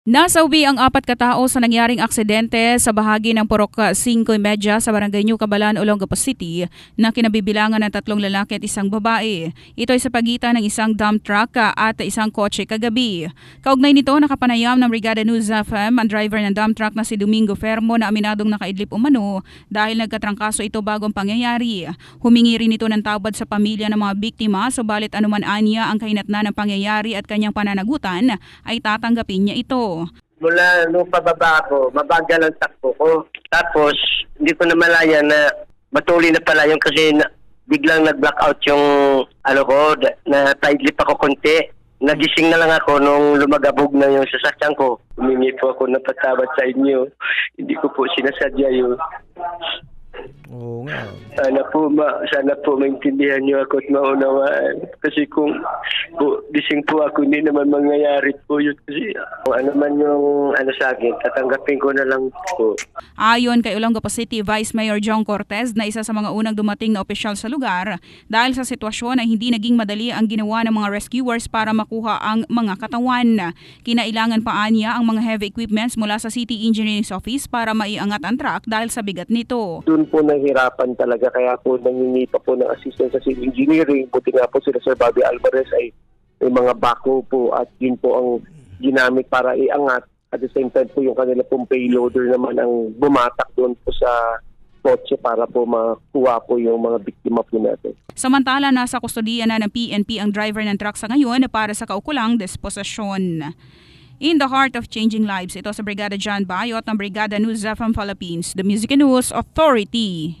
Nasawi ang 4 katao sa nangyaring aksidente sa bahagi ng Purok 5:30 sa Barangay New Cabalan, Olongapo City na kinabibilangan ng 3 lalaki at 1 babae. Ito ay sa pagitan ng isang dump truck at isang kotse kagabi. Kaugnay nito, nakapanayam ng Brigada News FM ang driver ng dump truck na si Domingo Fermo na aminadong nakaidlip umano dahil nagkatrangkaso ito bago ang pangyayari. Humingi rin ito ng tawad sa pamilya ng mga biktima, subalit anuman anya ang kahinatnan ng pangyayari at kanyang pananagutan ay tatanggapin niya ito. Mula nung pababa ako, mabagal ang takbo ko. Tapos, hindi ko na malaya na matuloy na pala yung kasi biglang nag-blackout yung na tight-lip ako konti. Nagising na lang ako nung lumagabog na yung sasakyan ko. Humingi po ako ng patawad sa inyo. Hindi ko po sinasadya yun. Oo nga. Sana po maintindihan niyo ako at maunawaan. Kasi kung gising po ako, hindi naman mangyayari po yun. Kasi kung ano man yung sa akin, tatanggapin ko na lang po. Ayon kay Olongapo City Vice Mayor John Cortez na isa sa mga unang dumating na opisyal sa lugar, dahil sa sitwasyon ay hindi naging madali ang ginawa ng mga rescuers para makuha ang mga katawan. Kinailangan pa anya ang mga heavy equipments mula sa City Engineering Office para maiangat ang truck dahil sa bigat nito. Doon po nahihirapan talaga, kaya po nangingi pa po ng assistance sa civil engineering. Buti nga po sila Sir Bobby Alvarez ay may mga backhoe po at yun po ang ginamit para iangat. At the same time po yung kanila pong payloader naman ang bumatak doon po sa kotse para po makuha po yung mga biktima po natin. Samantala, nasa kustodiya na ng PNP ang driver ng truck sa ngayon para sa kaukulang disposisyon. In the heart of changing lives, ito sa Brigada John Bayot ng Brigada News FM Philippines, the Music and News Authority.